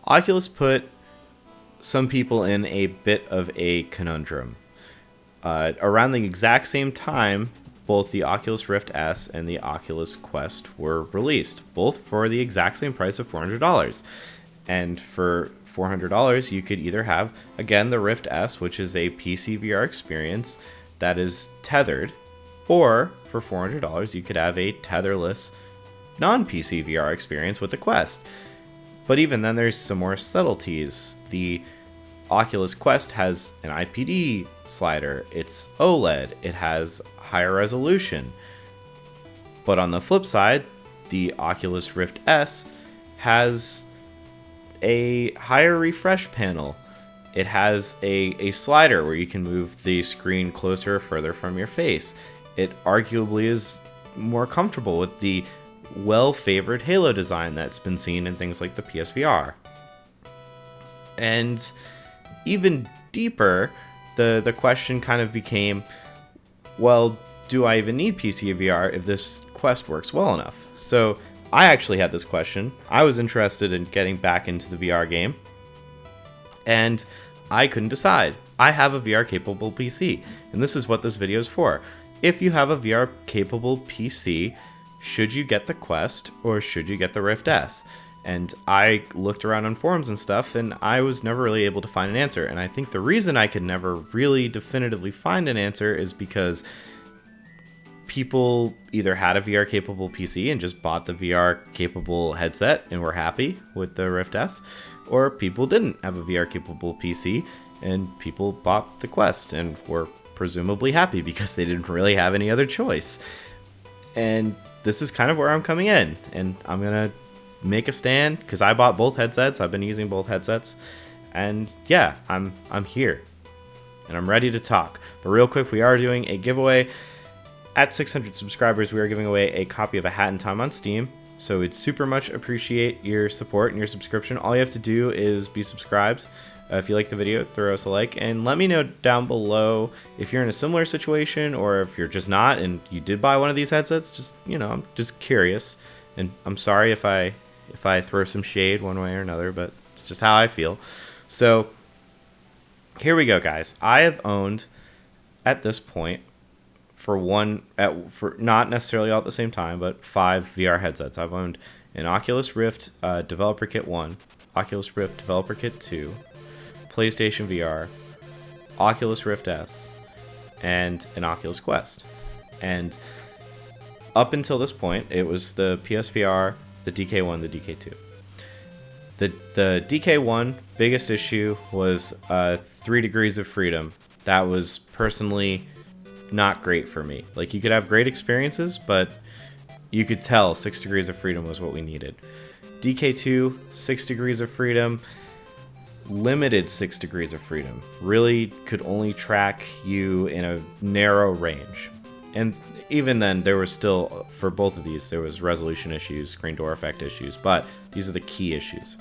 Oculus put some people in a bit of a conundrum. Around the exact same time, both the Oculus Rift S and the Oculus Quest were released, both for the exact same price of $400. And for $400, you could either have, again, the Rift S, which is a PCVR experience that is tethered, or for $400, you could have a tetherless non-PCVR experience with the Quest. But even then, there's some more subtleties. The Oculus Quest has an IPD slider, it's OLED, it has higher resolution. But on the flip side, the Oculus Rift S has a higher refresh panel. It has a slider where you can move the screen closer or further from your face. It arguably is more comfortable with the well-favored Halo design that's been seen in things like the PSVR. And even deeper, the question kind of became, well, do I even need PCVR if this Quest works well enough? So I actually had this question. I was interested in getting back into the VR game, and I couldn't decide. I have a VR-capable PC, and this is what this video is for. If you have a VR-capable PC, should you get the Quest or should you get the Rift S? And I looked around on forums and stuff, and I was never really able to find an answer. And I think the reason I could never really definitively find an answer is because people either had a VR-capable PC and just bought the VR-capable headset and were happy with the Rift S, or people didn't have a VR-capable PC and people bought the Quest and were presumably happy because they didn't really have any other choice. And this is kind of where I'm coming in, and I'm gonna make a stand because I bought both headsets. I've been using both headsets, and yeah, I'm here and I'm ready to talk. But real quick, we are doing a giveaway. At 600 subscribers, we are giving away a copy of A Hat in Time on Steam. So we'd super much appreciate your support and your subscription. All you have to do is be subscribed. If you like the video, throw us a like, and let me know down below if you're in a similar situation or if you're just not and you did buy one of these headsets. Just, I'm just curious, and I'm sorry if I throw some shade one way or another, but it's just how I feel. So here we go, guys. I have owned at this point for not necessarily all at the same time, but 5 VR headsets. I've owned an Oculus Rift Developer Kit 1, Oculus Rift Developer Kit 2, PlayStation VR, Oculus Rift S, and an Oculus Quest. And up until this point, it was the PSVR, the DK1, the DK2. The DK1 biggest issue was 3 degrees of freedom. That was personally not great for me. Like, you could have great experiences, but you could tell 6 degrees of freedom was what we needed. DK2, 6 degrees of freedom, limited 6 degrees of freedom. Really could only track you in a narrow range. And even then, there was still, for both of these, there was resolution issues, screen door effect issues, but these are the key issues.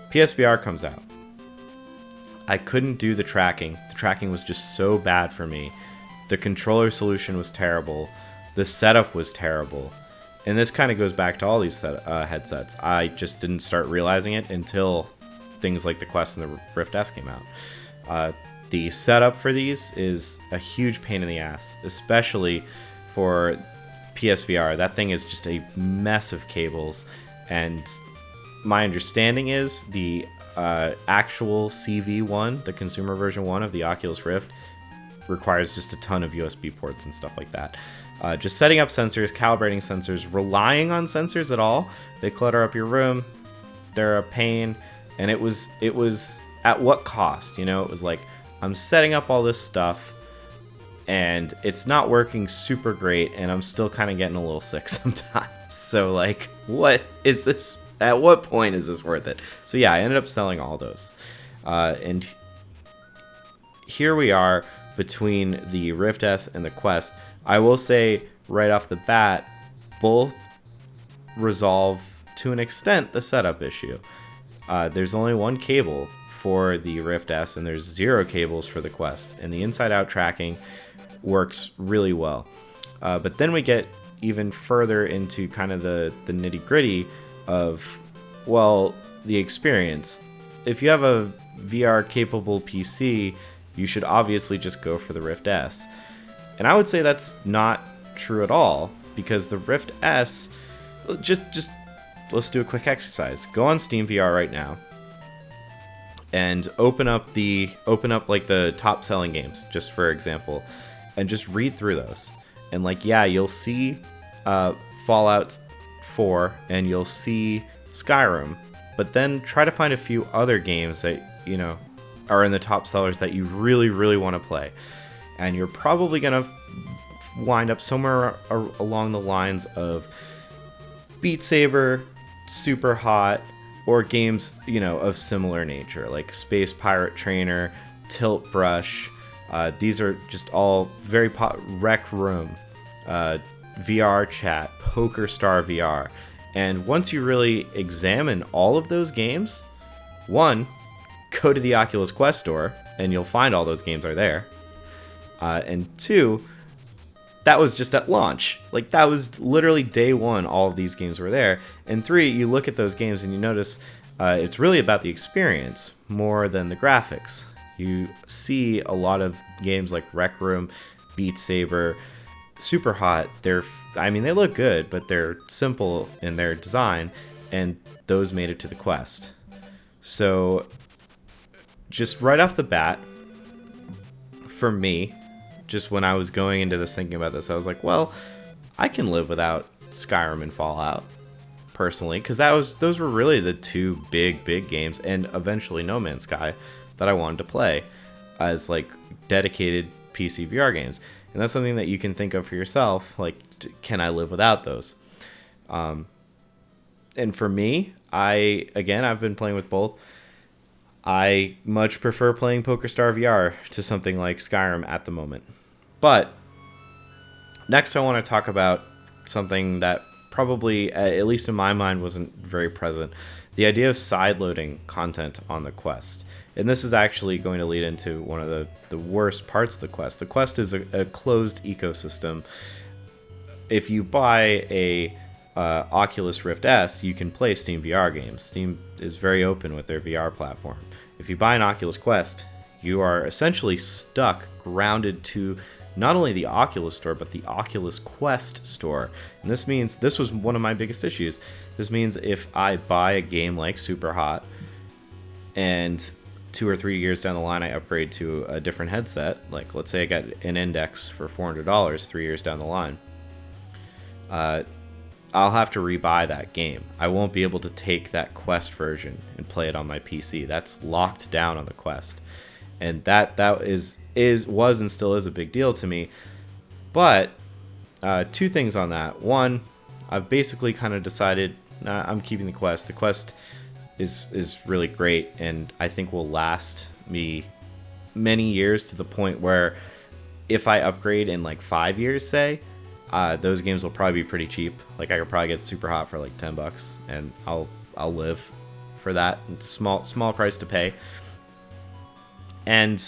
PSVR comes out. I couldn't do the tracking. The tracking was just so bad for me. The controller solution was terrible. The setup was terrible. And this kind of goes back to all these headsets. I just didn't start realizing it until things like the Quest and the Rift S came out. The setup for these is a huge pain in the ass, especially for PSVR. That thing is just a mess of cables, and my understanding is the actual CV1, the consumer version 1 of the Oculus Rift, requires just a ton of USB ports and stuff like that. Just setting up sensors, calibrating sensors, relying on sensors at all, they clutter up your room, they're a pain, and it was at what cost? It was like, I'm setting up all this stuff, and it's not working super great, and I'm still kind of getting a little sick sometimes. So, like, what is this? At what point is this worth it? So yeah, I ended up selling all those. And here we are between the Rift S and the Quest. I will say right off the bat, both resolve to an extent the setup issue. There's only one cable for the Rift S and there's 0 cables for the Quest, and the inside-out tracking works really well. But then we get even further into kind of the nitty-gritty of, well, the experience. If you have a VR capable PC, you should obviously just go for the Rift S. And I would say that's not true at all, because the Rift S, just let's do a quick exercise. Go on Steam VR right now and open up like the top selling games, just for example, and just read through those. And like, yeah, you'll see Fallout 4 and you'll see Skyrim, but then try to find a few other games that, you know, are in the top sellers that you really, really want to play. And you're probably going to wind up somewhere along the lines of Beat Saber, Super Hot, or games, you know, of similar nature, like Space Pirate Trainer, Tilt Brush. These are just all very Rec Room, VR Chat, Poker Star VR. And once you really examine all of those games, one, go to the Oculus Quest store and you'll find all those games are there. And two, that was just at launch. Like, that was literally day one, all of these games were there. And three, you look at those games and you notice it's really about the experience more than the graphics. You see a lot of games like Rec Room, Beat Saber, Super Hot. They look good, but they're simple in their design, and those made it to the Quest. So, just right off the bat, for me, just when I was going into this thinking about this, I was like, well, I can live without Skyrim and Fallout, personally, because those were really the two big games, and eventually No Man's Sky, that I wanted to play as like dedicated PC VR games. And that's something that you can think of for yourself, like, can I live without those? And for me, I've been playing with both. I much prefer playing PokerStar VR to something like Skyrim at the moment. But next I want to talk about something that probably, at least in my mind, wasn't very present. The idea of sideloading content on the Quest. And this is actually going to lead into one of the worst parts of the Quest. The Quest is a closed ecosystem. If you buy a Oculus Rift S, you can play Steam VR games. Steam is very open with their VR platform. If you buy an Oculus Quest, you are essentially stuck, grounded to not only the Oculus store, but the Oculus Quest store. And this was one of my biggest issues. This means if I buy a game like Super Hot, and 2 or 3 years down the line I upgrade to a different headset, like let's say I got an Index for $400 3 years down the line, I'll have to rebuy that game. I won't be able to take that Quest version and play it on my PC. That's locked down on the Quest. And that was and still is a big deal to me. But two things on that. One, I've basically kind of decided I'm keeping the Quest. The Quest is really great, and I think will last me many years, to the point where if I upgrade in like 5 years, say, those games will probably be pretty cheap. Like, I could probably get Super Hot for like $10, and I'll live for that. It's small price to pay. And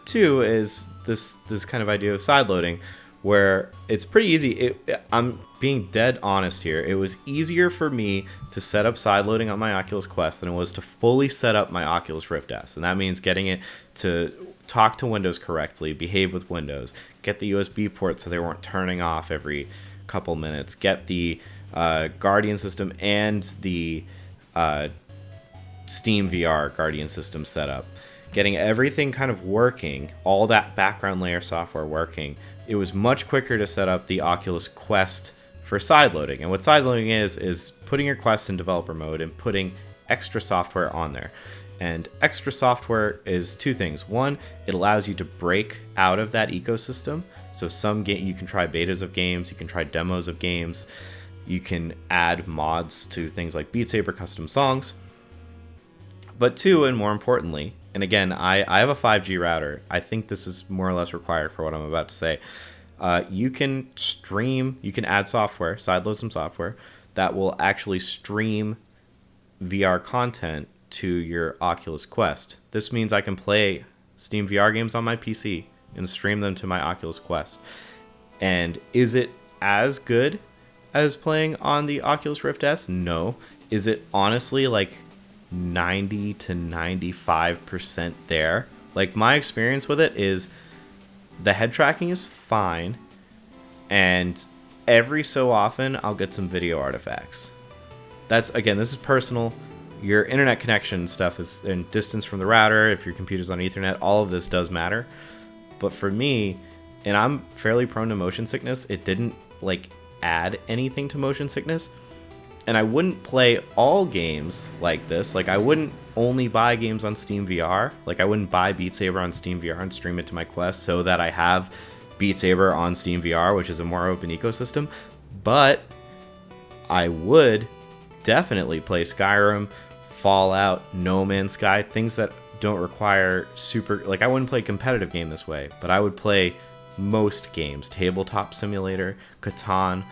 two is this kind of idea of sideloading, where it's pretty easy. I'm being dead honest here. It was easier for me to set up sideloading on my Oculus Quest than it was to fully set up my Oculus Rift S. And that means getting it to talk to Windows correctly, behave with Windows, get the USB port so they weren't turning off every couple minutes, get the Guardian system and the Steam VR Guardian system set up, getting everything kind of working, all that background layer software working. It was much quicker to set up the Oculus Quest for sideloading. And what sideloading is putting your Quest in developer mode and putting extra software on there. And extra software is two things. One, it allows you to break out of that ecosystem. So you can try betas of games, you can try demos of games, you can add mods to things like Beat Saber custom songs. But two, and more importantly, and again, I have a 5G router. I think this is more or less required for what I'm about to say. You can add software, sideload some software that will actually stream VR content to your Oculus Quest. This means I can play Steam VR games on my PC and stream them to my Oculus Quest. And is it as good as playing on the Oculus Rift S? No. Is it honestly like 90 to 95% there. Like, my experience with it is the head tracking is fine, and every so often I'll get some video artifacts. That's, again, this is personal. Your internet connection stuff is in distance from the router. If your computer's on Ethernet, all of this does matter. But for me, and I'm fairly prone to motion sickness, it didn't like add anything to motion sickness. And I wouldn't play all games like this. Like, I wouldn't only buy games on Steam VR. Like, I wouldn't buy Beat Saber on Steam VR and stream it to my Quest so that I have Beat Saber on Steam VR, which is a more open ecosystem. But I would definitely play Skyrim, Fallout, No Man's Sky, things that don't require super... Like, I wouldn't play a competitive game this way, but I would play most games. Tabletop Simulator, Catan.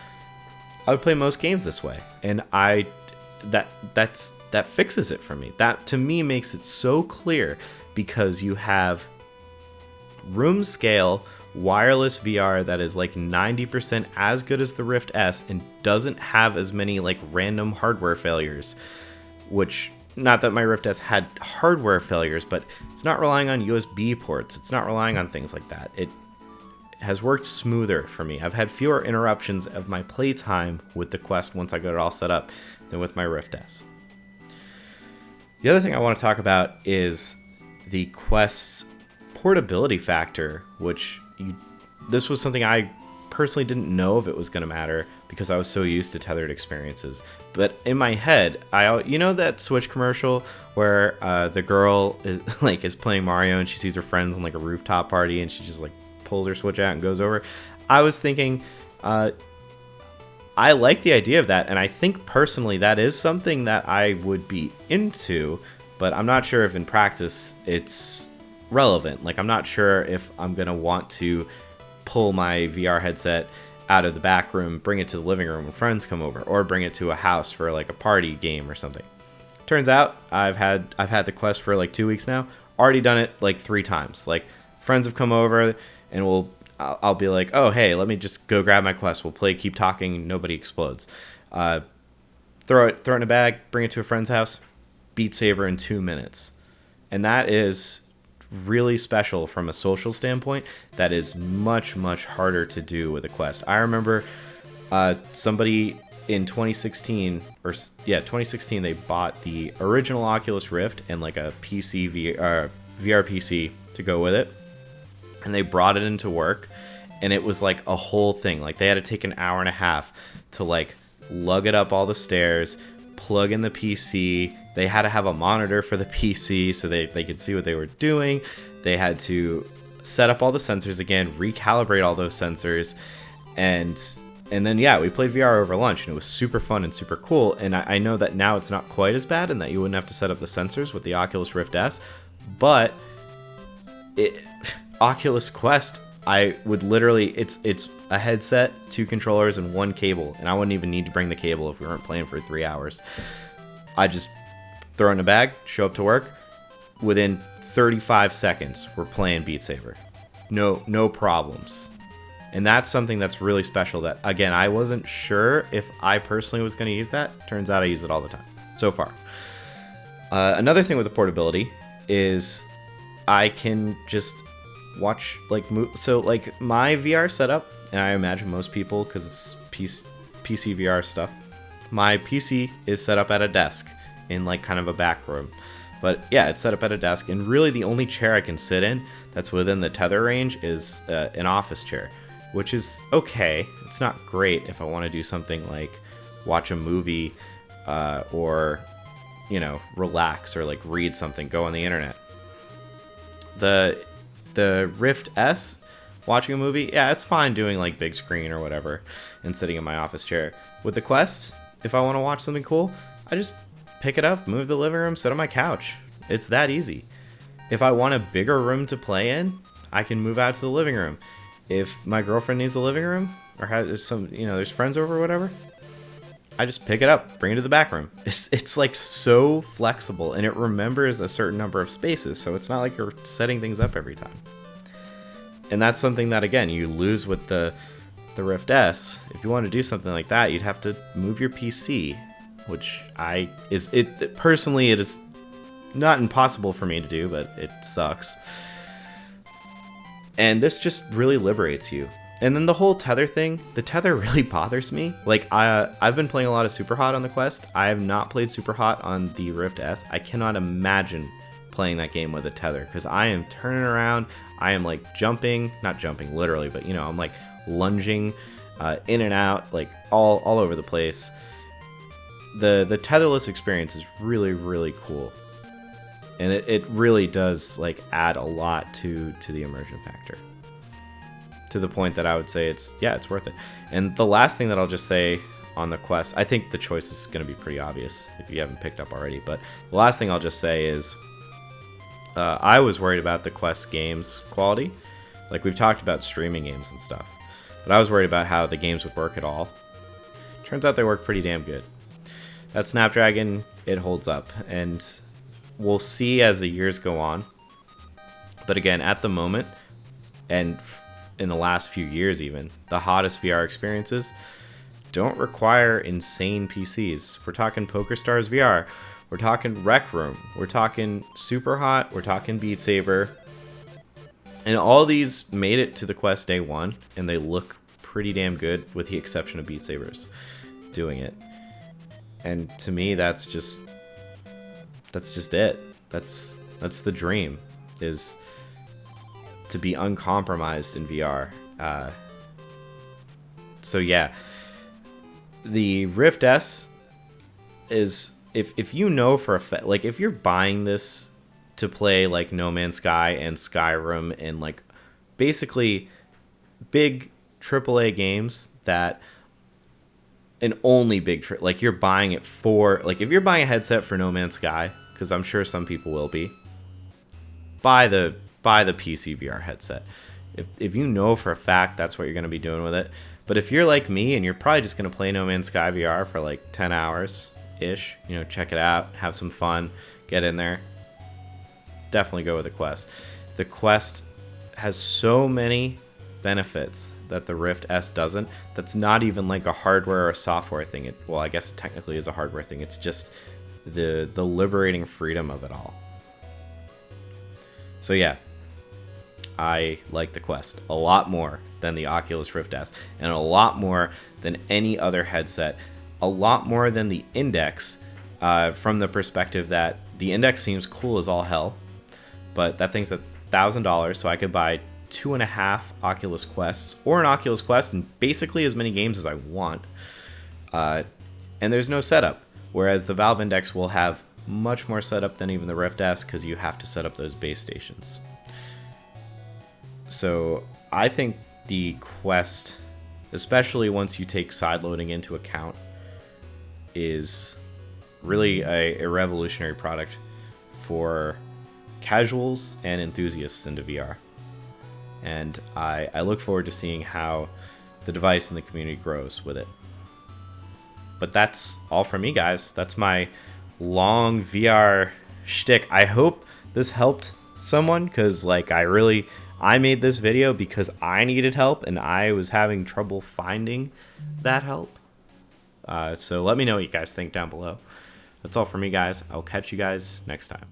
I would play most games this way, and that fixes it for me. That, to me, makes it so clear, because you have room scale wireless VR that is like 90% as good as the Rift S and doesn't have as many like random hardware failures, which, not that my Rift S had hardware failures, but it's not relying on USB ports. It's not relying on things like that. It has worked smoother for me. I've had fewer interruptions of my playtime with the Quest once I got it all set up than with my Rift S. The other thing I want to talk about is the Quest's portability factor, which this was something I personally didn't know if it was going to matter because I was so used to tethered experiences. But in my head, you know that Switch commercial where the girl is playing Mario and she sees her friends in like a rooftop party and she just like pulls her Switch out and goes over? I was thinking, I like the idea of that, and I think personally that is something that I would be into, but I'm not sure if in practice it's relevant. Like, I'm not sure if I'm gonna want to pull my VR headset out of the back room, bring it to the living room when friends come over, or bring it to a house for like a party game or something. Turns out I've had the Quest for like 2 weeks now. Already done it like 3 times. Like, friends have come over and I'll be like, oh hey, let me just go grab my Quest. We'll play, keep talking, nobody explodes. Throw it in a bag, bring it to a friend's house, Beat Saber in 2 minutes. And that is really special from a social standpoint. That is much, much harder to do with a Quest. I remember somebody in 2016, they bought the original Oculus Rift and like a VR PC to go with it. And they brought it into work, and it was like a whole thing. Like, they had to take an hour and a half to like lug it up all the stairs, plug in the PC. They had to have a monitor for the PC so they could see what they were doing. They had to set up all the sensors again, recalibrate all those sensors, and then we played VR over lunch, and it was super fun and super cool. And I know that now it's not quite as bad, and that you wouldn't have to set up the sensors with the Oculus Rift S, but Oculus Quest, I would literally, it's a headset, 2 controllers, and 1 cable, and I wouldn't even need to bring the cable if we weren't playing for 3 hours. I just throw it in a bag, show up to work. Within 35 seconds, we're playing Beat Saber. No problems. And that's something that's really special that, again, I wasn't sure if I personally was going to use that. Turns out I use it all the time, so far. Another thing with the portability is I can just watch so like my VR setup, and I imagine most people, because it's PCVR stuff, my PC is set up at a desk in like kind of a back room. But yeah, it's set up at a desk, and really the only chair I can sit in that's within the tether range is an office chair, which is okay. It's not great if I want to do something like watch a movie or relax or like read something, go on the internet. The Rift S, watching a movie, yeah, it's fine doing like big screen or whatever and sitting in my office chair. With the Quest, if I want to watch something cool, I just pick it up, move to the living room, sit on my couch. It's that easy. If I want a bigger room to play in, I can move out to the living room. If my girlfriend needs a living room or has there's friends over or whatever, I just pick it up, bring it to the back room. It's like so flexible, and it remembers a certain number of spaces, so it's not like you're setting things up every time. And that's something that, again, you lose with the Rift S. If you want to do something like that, you'd have to move your PC, which personally, it is not impossible for me to do, but it sucks. And this just really liberates you. And then the whole tether thing, the tether really bothers me. Like, I've been playing a lot of Superhot on the Quest. I have not played Superhot on the Rift S. I cannot imagine playing that game with a tether, because I am turning around. I am like jumping, not jumping literally, but you know, I'm like lunging in and out, like all over the place. The tetherless experience is really, really cool. And it really does like add a lot to the immersion factor, to the point that I would say it's worth it. And the last thing that I'll just say on the Quest, I think the choice is going to be pretty obvious if you haven't picked up already, but the last thing I'll just say is I was worried about the Quest games quality. Like, we've talked about streaming games and stuff, but I was worried about how the games would work at all. Turns out they work pretty damn good. That Snapdragon, it holds up, and we'll see as the years go on. But again, at the moment, and in the last few years even, the hottest VR experiences don't require insane PCs. We're talking PokerStars VR, we're talking Rec Room, we're talking Superhot, we're talking Beat Saber. And all these made it to the Quest day one, and they look pretty damn good, with the exception of Beat Saber's doing it. And to me, that's just it. That's the dream, is to be uncompromised in VR. So yeah, the Rift S is, if you know for a fact, like if you're buying this to play like No Man's Sky and Skyrim and like basically big AAA games that, and only big like you're buying it for, like if you're buying a headset for No Man's Sky, because I'm sure some people will be, buy the PCVR headset. If you know for a fact that's what you're going to be doing with it. But if you're like me and you're probably just going to play No Man's Sky VR for like 10 hours ish, you know, check it out, have some fun, get in there, definitely go with the Quest. The Quest has so many benefits that the Rift S doesn't. That's not even like a hardware or software thing. Well, I guess it technically is a hardware thing. It's just the liberating freedom of it all. So yeah, I like the Quest a lot more than the Oculus Rift S, and a lot more than any other headset, a lot more than the Index, from the perspective that the Index seems cool as all hell, but that thing's $1,000, so I could buy 2.5 Oculus Quests, or an Oculus Quest, and basically as many games as I want, and there's no setup, whereas the Valve Index will have much more setup than even the Rift S, because you have to set up those base stations. So I think the Quest, especially once you take sideloading into account, is really a revolutionary product for casuals and enthusiasts into VR. And I look forward to seeing how the device and the community grows with it. But that's all from me, guys. That's my long VR shtick. I hope this helped someone, because like I made this video because I needed help and I was having trouble finding that help. So let me know what you guys think down below. That's all from me, guys. I'll catch you guys next time.